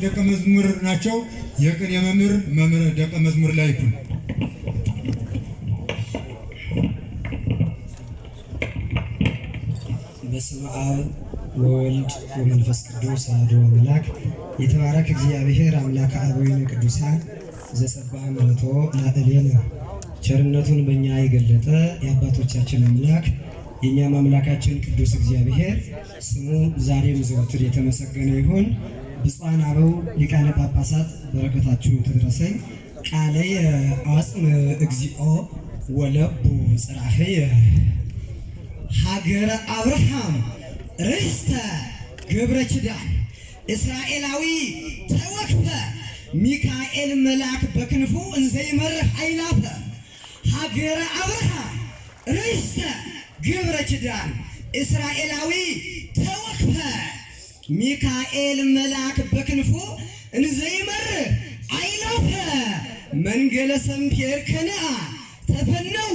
ደቀ መዝሙር ናቸው። የቅኔ መምህር ደቀ መዝሙር ላይ ይኩን። በስመ አብ ወወልድ ወመንፈስ ቅዱስ አሐዱ አምላክ። የተባረክ እግዚአብሔር አምላከ አበዊነ ቅዱሳን ዘሰብሐ ምሕረቶ ለእሌነ። ቸርነቱን በእኛ የገለጠ የአባቶቻችን አምላክ የእኛም አምላካችን ቅዱስ እግዚአብሔር ስሙ ዛሬም ዘወትር የተመሰገነ ይሁን። ብፁዓን አበው ሊቃነ ጳጳሳት በረከታችሁ ትድረሰኝ። ቃለየ አጽም እግዚኦ ወለቡ ጽራህየ ሀገረ አብርሃም ርስተ ገብረ ኪዳን እስራኤላዊ ተወክፈ ሚካኤል መልአክ በክንፉ እንዘይመርህ አይላፈ ሀገረ አብርሃም ርስተ ገብረ ኪዳን እስራኤላዊ ተወክፈ ሚካኤል መልአክ በክንፉ እንዘይመርህ አይላፈ መንገለ ሰምፔር ከነአ ተፈነው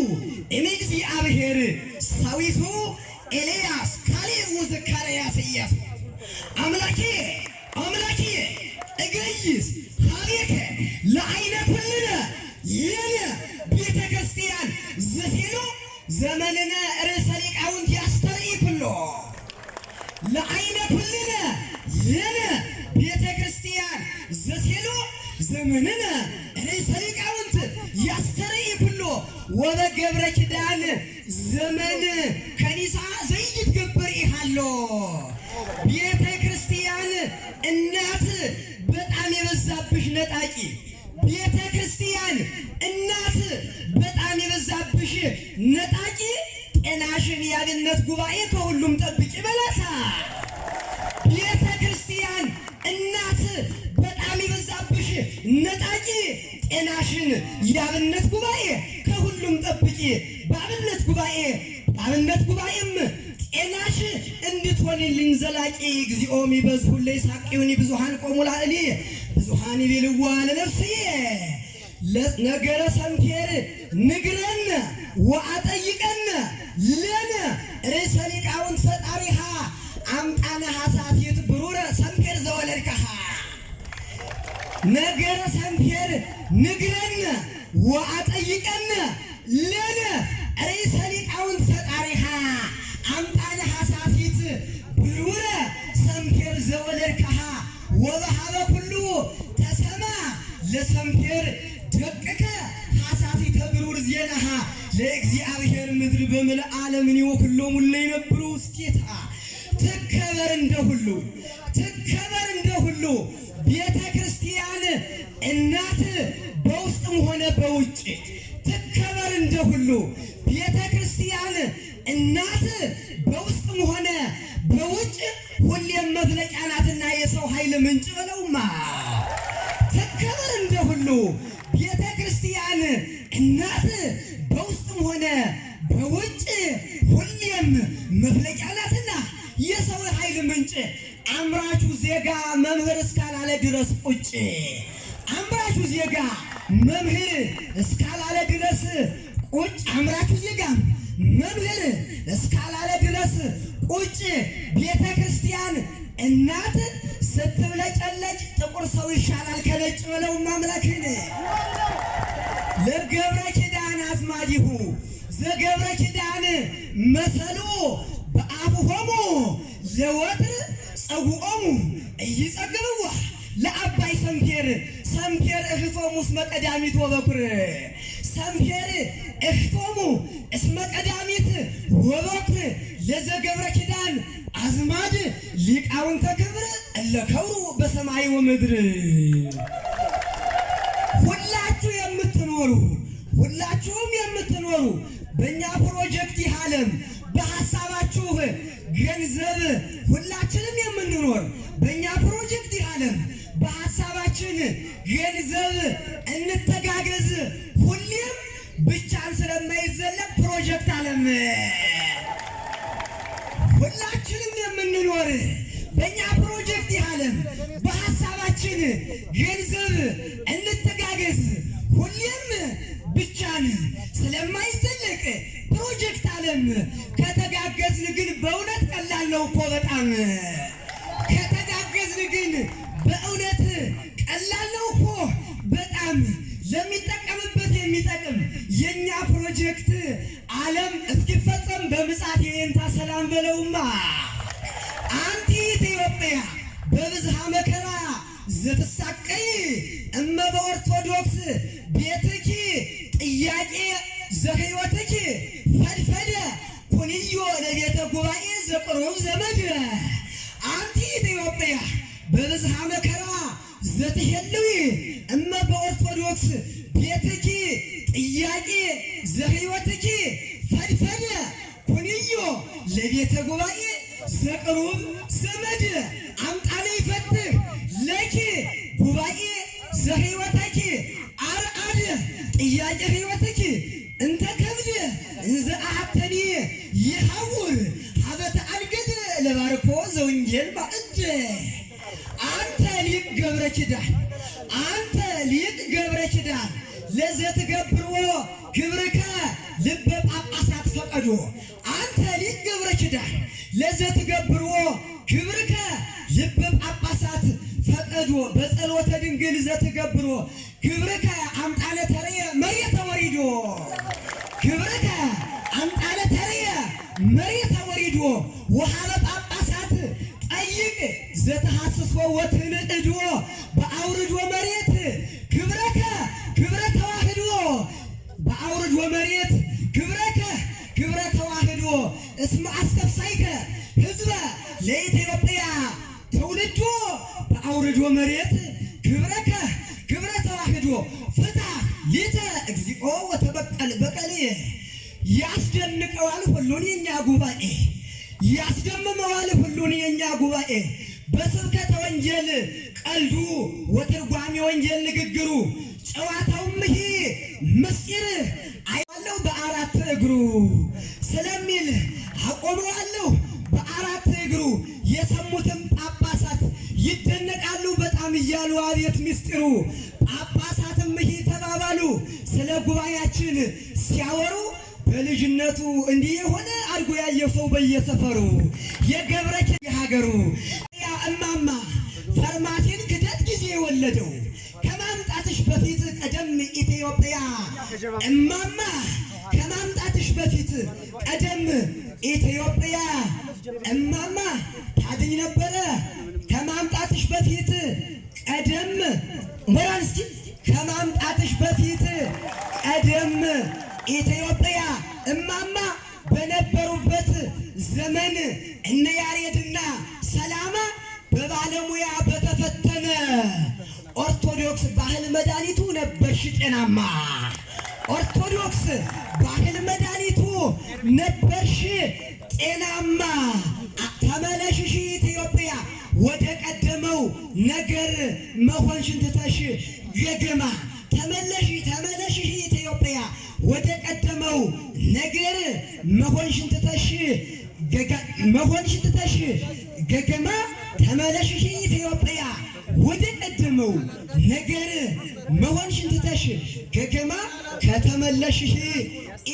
እምእግዚአብሔር ሳዊቱ ኤልያስ ካሌብ ወዘካርያስ ኢያሱ አምላኬ እገይስ ሀቤከ ለዓይነ ኩልነ የነ ቤተ ክርስቲያን ዘሲሉ ዘመንነ ርእሰ ሊቃውንት ያስተርኢ ኩሎ ለዓይነ ኩልነ የነ ቤተ ክርስቲያን ዘሲሉ ዘመንነ ርእሰ ሊቃውንት ያስተርኢ ኩሎ ወበገብረ ኪዳን ዘመን ከኒሳ ዘይትገበር ይሃሎ ቤተ ክርስቲያን እናት በጣም የበዛብሽ ነጣቂ ቤተ ክርስቲያን እናት በጣም የበዛብሽ ነጣቂ ጤናሽን የአብነት ጉባኤ ከሁሉም ጠብቂ በላታ። ቤተ ክርስቲያን እናት በጣም የበዛብሽ ነጣቂ ጤናሽን የአብነት ጉባኤ ከሁሉም ጠብቂ በአብነት ጉባኤም ጤናሽ እንድትሆንልኝ ዘላቂ እግዚኦም ይበዝሁ ለይሳቅዩኒ ብዙሃን ቆሙ ላዕሊ ብዙሃን ይቤልዋ ለነፍስዬ ነገረ ሰምፔር ንግረን ወአጠይቀን ለነ ርእሰ ሊቃውንት ፈጣሪሃ አምጣነ ሐሳቲት ብሩረ ሰምፔር ዘወለድከሃ ነገረ ሰምፔር ንግረን ወአጠይቀን ለነ ርእሰ ሊቃውንት ፈጣሪሃ አምጣነ ሐሳቲት ብሩረ ሰምፔር ዘወለድከሃ ወበሃበ ኩሉ ተሰማ ለሰምፔር ደቅከ ሐሳቲተ ብሩር ዜናሃ ለእግዚአብሔር ምድር በምልእ ዓለምን ወኩሎሙ ለይነብሩ ውስቴታ ትከበር እንደሁሉ ቤተ ክርስቲያን እናት በውስጥም ሆነ በውጭ ትከበር እንደሁሉ ቤተ ክርስቲያን እናት በውስጥም ሆነ በውጭ ሁሌም መፍለቂያ ናትና የሰው ኃይል ምንጭ በለውማ ትከበር እንደሁሉ ቤተ ክርስቲያን እናት በውስጥም ሆነ በውጭ ሁሌም መፍለቂያ ናትና የሰው ኃይል ምንጭ አምራቹ ዜጋ መምህር እስካላለ ድረስ ቁጭ አምራቹ ዜጋ መምህር እስካላለ ድረስ ቁጭ አምራቹ ዜጋ መምህር እስካላለ ድረስ ቁጭ ቤተ ክርስቲያን እናት ስትብለጨለጭ ጥቁር ሰው ይሻላል ከነጭ በለው ማምላክን ለገብረ ኪዳን አዝማዲሁ ዘገብረ ኪዳን መሰሉ በአብሆሙ ዘወትር ጸጉኦሙ እይጸግብዋ ለአባይ ሰምፔር እህቶሙ እስመ ቀዳሚት ወበኩር ሰምፔር እህቶሙ እስመ ቀዳሚት ወበኩር ለዘገብረ ኪዳን አዝማድ ሊቃውንተ ክብር እለከብሩ በሰማይ ወምድር ሁላችሁም የምትኖሩ በእኛ ፕሮጀክት ይህ ዓለም በሐሳባችሁ ገንዘብ ሁላችንም የምንኖር በእኛ ፕሮጀክት ይህ ዓለም በሐሳባችን ገንዘብ እንተጋገዝ ሁሌም ብቻን ስለማይዘለቅ ፕሮጀክት ዓለም ሁላችንም የምንኖር በእኛ ፕሮጀክት ይህ ዓለም በሐሳባችን ገንዘብ እንተጋገዝ ሁሌም ብቻን ስለማይዘለቅ ፕሮጀክት ዓለም ከተጋገዝን ግን በእውነት ቀላል ነው እኮ በጣም ከተጋገዝን ግን በእውነት ለሚጠቀምበት የሚጠቅም የኛ ፕሮጀክት ዓለም እስኪፈጸም በምጽአት የእንታ ሰላም በለውማ አንቲ ኢትዮጵያ በብዝሃ መከራ ዘትሳቀይ እመ በኦርቶዶክስ ቤትኪ ጥያቄ ዘህይወትኪ ፈድፈደ ኩንዮ ለቤተ ጉባኤ ዘቅሩብ ዘመድ አንቲ ኢትዮጵያ በብዝሃ መከራ ዘትሄልዊ እመ በኦርቶዶክስ ቤትኪ ጥያቄ ዘህይወትኪ ፈድፈደ ኩንዮ ለቤተ ጉባኤ ዘቅሩብ ዘመድ አምጣነ ይፈትህ ለኪ ጉባኤ ዘህይወትኪ አርአድ ጥያቄ ህይወትኪ እንተ ከብድ እንዘ አሐተኒ ይሐውር ሀበተ አልገድ ለባርኮ ዘወንጌል ማዕድ አንተ ሊቅ ገብረ ኪዳን አንተ ሊቅ ገብረ ኪዳን ለዘትገብርዎ ግብርከ ልበ ጳጳሳት ፈቀዶ አንተ ሊቅ ገብረ ኪዳን ለዘትገብርዎ ግብርከ ልበ ጳጳሳት ፈቀዶ በጸሎተ ድንግል ዘትገብሮ ግብርከ አምጣነ ተርየ መሬተ ወሪዶ ግብርከ አምጣነ ተርየ መሬተ ወሪዶ ወሃበ ጳጳሳት ጠይቅ ዘተሐስሶ ወትንዕዶ በአውርዶ መሬት ግብረከ ግብረ ተዋህዶ በአውርዶ መሬት ግብረከ ግብረ ተዋህዶ እስመ አስተፍሳይከ ህዝበ ለኢትዮጵያ ትውልዶ በአውርዶ መሬት ግብረከ ግብረ ተዋህዶ ፍታ ሊተ እግዚኦ ወተበቀል በቀል ያስደንቀዋል ሁሉን የኛ ጉባኤ ያስደምመዋል ሁሉን የኛ ጉባኤ በስብከተ ወንጌል ቀልዱ ወትርጓሜ ወንጌል ንግግሩ ጨዋታውም ይሄ ምስጢር አያለው በአራት እግሩ ስለሚል አቆመዋለሁ በአራት እግሩ የሰሙትም ጳጳሳት ይደነቃሉ በጣም እያሉ አቤት ምስጢሩ ጳጳሳትም ይሄ ተባባሉ ስለ ጉባኤያችን ሲያወሩ በልጅነቱ እንዲህ የሆነ አድጎ ያየፈው በየሰፈሩ የገብረኪ የሀገሩ ያ እማማ ፈርማቴን ክደት ጊዜ የወለደው ከማምጣትሽ በፊት ቀደም ኢትዮጵያ እማማ ከማምጣትሽ በፊት ቀደም ኢትዮጵያ እማማ ታድኝ ነበረ ከማምጣትሽ በፊት ቀደም ሞራል እስኪ ከማምጣትሽ በፊት ቀደም ኢትዮጵያ እማማ በነበሩበት ዘመን እነ ያሬድና ሰላማ በባለሙያ በተፈተነ ኦርቶዶክስ ባህል መድኃኒቱ ነበርሽ ጤናማ ኦርቶዶክስ ባህል መድኃኒቱ ነበርሽ ጤናማ ተመለሽሽ ኢትዮጵያ ወደ ቀደመው ነገር መሆንሽን ትተሽ ገገማ ተመለሽሽ ኢትዮጵያ ወደ ቀደመው ነገር መሆንሽን ትተሽ ገገማ ተመለሽሽ ኢትዮጵያ ወደ ቀደመው ነገር መሆንሽን ትተሽ ገገማ ከተመለሽሽ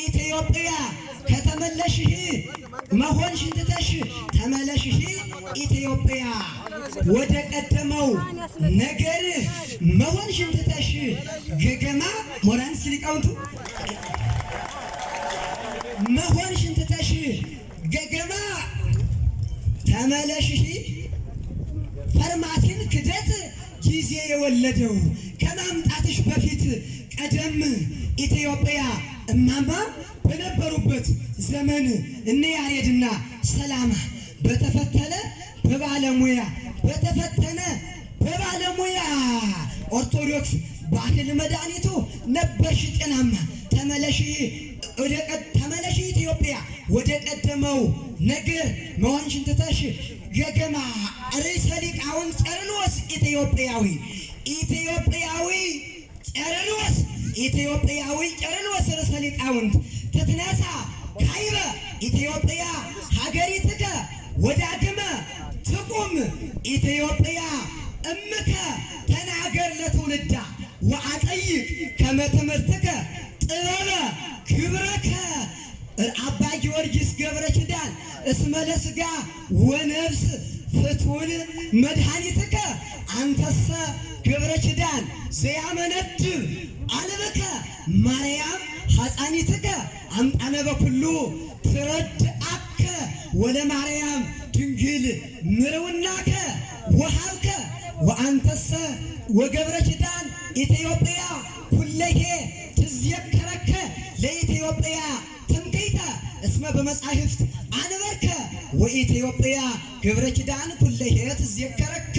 ኢትዮጵያ ከተመለሽሽ መሆንሽን ትተሽ ተመለሽሽ ኢትዮጵያ ወደ ቀደመው ነገር መሆንሽን ትተሽ ገገማ ሞራንስ ሊቃውንቱ መሆንሽን ትተሽ ገገማ ተመለሽሽ ፈርማቴን ክደት ጊዜ የወለደው ከማምጣትሽ በፊት ቀደም ኢትዮጵያ እማማ በነበሩበት ዘመን እነ ያሬድና ሰላማ በተፈተነ በባለሙያ ኦርቶዶክስ ባህል መድኃኒቱ ነበርሽ ጤናማ ተመለሽ ኢትዮጵያ ወደ ቀደመው ነገር መሆንሽን ትተሽ ገገማ ርዕሰ ሊቃውንት ቄርሎስ ኢትዮጵያዊ ቄርሎስ ርዕሰ ሊቃውንት ትትነሳ ካይበ ኢትዮጵያ ሀገሪትከ ወዳግመ ትቁም ኢትዮጵያ እምከ ተናገር ለትውልዳ ወአጠይቅ ከመ ትምህርትከ ጥበበ ክብረከ አባ ጊዮርጊስ ገብረ ኪዳን እስመ ለሥጋ ወነፍስ ፍቱን መድኃኒትከ አንተሰ ገብረ ኪዳን ዘያመነድብ አልበከ ማርያም ሐፃኒትከ አምጣነ በኩሉ ትረድአከ ወለማርያም ድንግል ምርውናከ ወሃብከ ወአንተሰ ወገብረ ኪዳን ኢትዮጵያ ኩለሄ ትዝየከረከ ለኢትዮጵያ ትምክህተ እስመ በመጻሕፍት አንበርከ ወኢትዮጵያ ገብረ ኪዳን ኩለሄ ትዝየከረከ